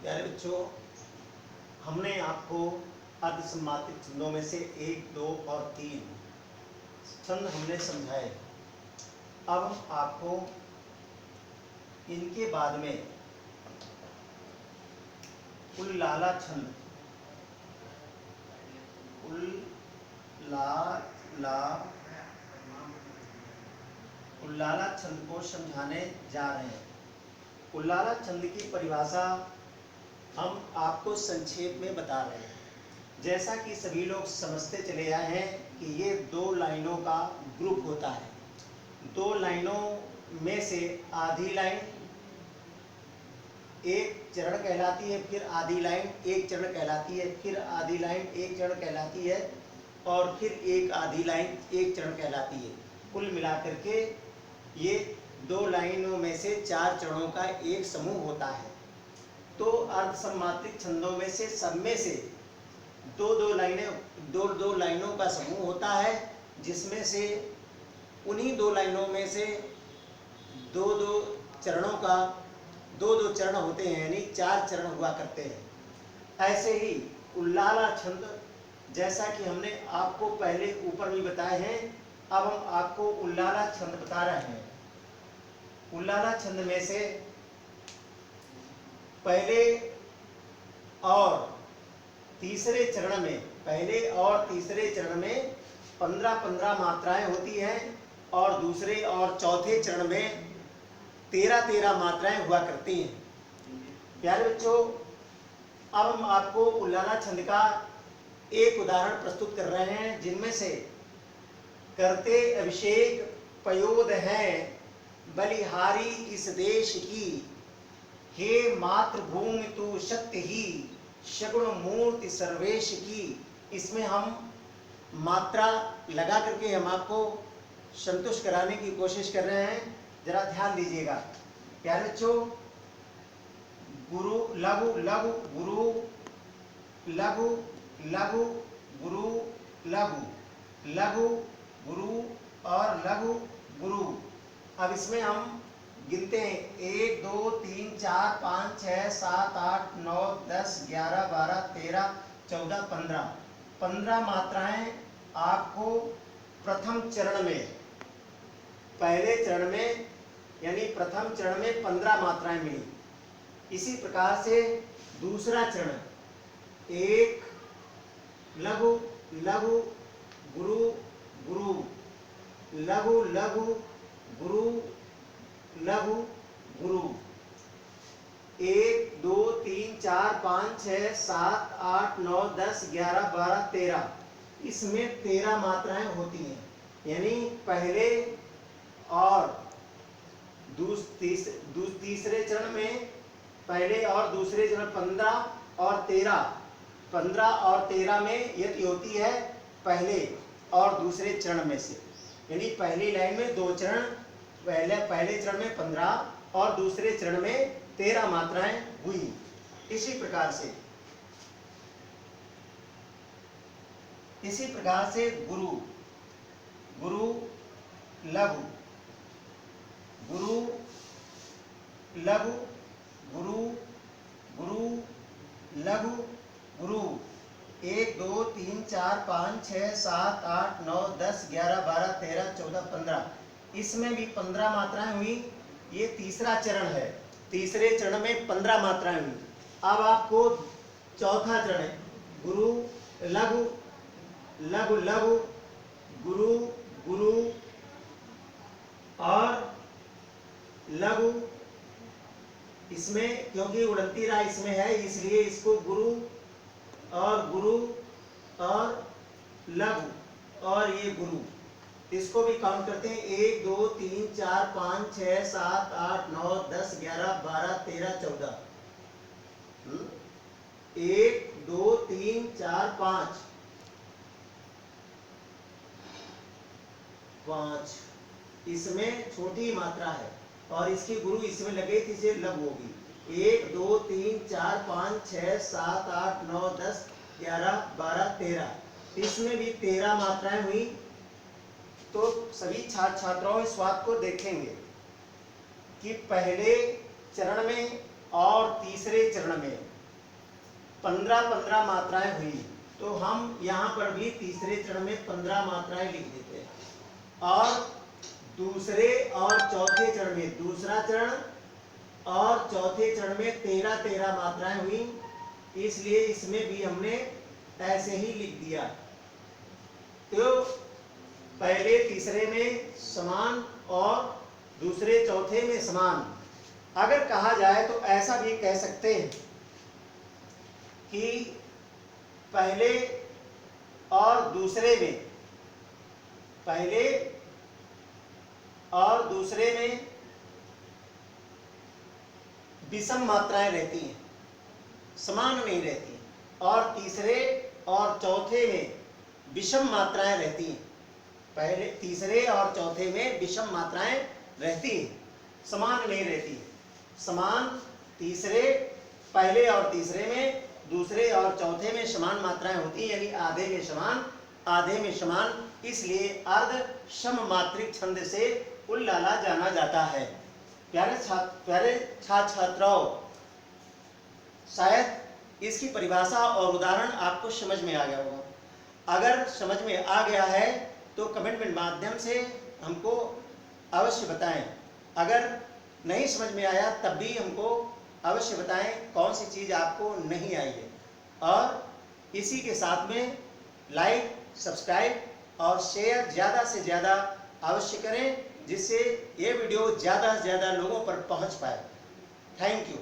प्यारे बच्चों, हमने आपको अर्धसम्मातिक छंदों में से 1, 2 और 3 छंद हमने समझाए। अब हम आपको इनके बाद में उल्लाला छंद, उल्लाला छंद को समझाने जा रहे हैं। उल्लाला छंद की परिभाषा हम आपको संक्षेप में बता रहे हैं। जैसा कि सभी लोग समझते चले आए हैं कि ये 2 लाइनों का ग्रुप होता है। 2 लाइनों में से आधी लाइन एक चरण कहलाती है, फिर आधी लाइन एक चरण कहलाती है, फिर आधी लाइन एक चरण कहलाती है और फिर एक आधी लाइन एक चरण कहलाती है। कुल मिलाकर के ये 2 लाइनों में से 4 चरणों का एक समूह होता है। तो अर्धसम्मात्रिक छंदों में से सब में से दो लाइनों का समूह होता है, जिसमें से उन्हीं 2 लाइनों में से दो चरणों का 2 चरण होते हैं, यानी 4 चरण हुआ करते हैं। ऐसे ही उल्लाला छंद, जैसा कि हमने आपको पहले ऊपर भी बताए हैं, अब हम आपको उल्लाला छंद बता रहे हैं। उल्लाला छंद में से पहले और तीसरे चरण में 15-15 मात्राएं होती हैं और दूसरे और चौथे चरण में 13-13 मात्राएं हुआ करती हैं। प्यारे बच्चों, अब हम आपको उल्लाला छंद का एक उदाहरण प्रस्तुत कर रहे हैं, जिनमें से करते अभिषेक पयोद है बलिहारी इस देश की, हे मातृभूमि तू सत्य ही सगुण मूर्ति सर्वेश की। इसमें हम मात्रा लगा करके हम आपको संतुष्ट कराने की कोशिश कर रहे हैं। जरा ध्यान दीजिएगा प्यारे बच्चों। गुरु लघु लघु गुरु लघु लघु गुरु लघु लघु गुरु और लघु गुरु। अब इसमें हम गिनते हैं 1 2 3 4 5 6 7 8 9 10 11 12 13 14 15 15 मात्राएं आपको प्रथम चरण में, पहले चरण में यानी प्रथम चरण में 15 मात्राएं मिली। इसी प्रकार से दूसरा चरण 1 लघु लघु गुरु गुरु लघु लघु गुरु लघु गुरु। 1 2 3 4 5 6 7 8 9 10 11 12 13, इसमें 13 मात्राएं होती हैं। यानी पहले और तीसरे चरण में, पहले और दूसरे चरण 15 और 13, 15 और 13 में यति होती है पहले और दूसरे चरण में से। यानी पहली लाइन में 2 चरण, पहले चरण में 15 और दूसरे चरण में 13 मात्राएं हुई। इसी प्रकार से गुरु गुरु लघु गुरु लघु गुरु गुरु लघु गुरु। 1 2 3 4 5 6 7 8 9 10 11 12 13 14 15, इसमें भी 15 मात्राएं हुई। ये तीसरा चरण है, तीसरे चरण में 15 मात्राएं हुई। अब आपको चौथा चरण है गुरु लघु लघु लघु गुरु गुरु और लघु। इसमें क्योंकि उड़ंती राय इसमें है, इसलिए इसको गुरु और लघु और ये गुरु, इसको भी काउंट करते हैं। 1 2 3 4 5 6 7 8 9 10 11 12 13 14। 1 2 3 4 5 इसमें छोटी मात्रा है और इसकी गुरु इसमें लगे थी, इसे लघु होगी। 1 2 3 4 5 6 7 8 9 10 11 12 13, इसमें भी 13 मात्राएं हुई। तो सभी छात्र छात्राओं इस बात को देखेंगे कि पहले चरण में और तीसरे चरण में 15 मात्राएं हुई, तो हम यहाँ पर भी तीसरे चरण में 15 मात्राएं लिख देते हैं, और दूसरे और चौथे चरण में, दूसरा चरण और चौथे चरण में 13 मात्राएं हुई, इसलिए इसमें भी हमने ऐसे ही लिख दिया। तो पहले तीसरे में समान और दूसरे चौथे में समान। अगर कहा जाए तो ऐसा भी कह सकते हैं कि पहले और दूसरे में, पहले और दूसरे में विषम मात्राएं रहती हैं, समान नहीं रहती, और तीसरे और चौथे में विषम मात्राएं रहती हैं। पहले तीसरे और चौथे में विषम मात्राएं रहती हैं, समान नहीं रहती। समान तीसरे, पहले और तीसरे में, दूसरे और चौथे में समान मात्राएं होती हैं, यानी आधे में समान आधे में समान, इसलिए अर्ध सममात्रिक छंद से उल्लाला जाना जाता है। प्यारे छात्र छात्राओं, शायद इसकी परिभाषा और उदाहरण आपको समझ में आ गया होगा। अगर समझ में आ गया है तो कमेंट में माध्यम से हमको अवश्य बताएं। अगर नहीं समझ में आया तब भी हमको अवश्य बताएं कौन सी चीज़ आपको नहीं आई है। और इसी के साथ में लाइक, सब्सक्राइब और शेयर ज़्यादा से ज़्यादा अवश्य करें, जिससे ये वीडियो ज़्यादा से ज़्यादा लोगों पर पहुंच पाए। Thank you.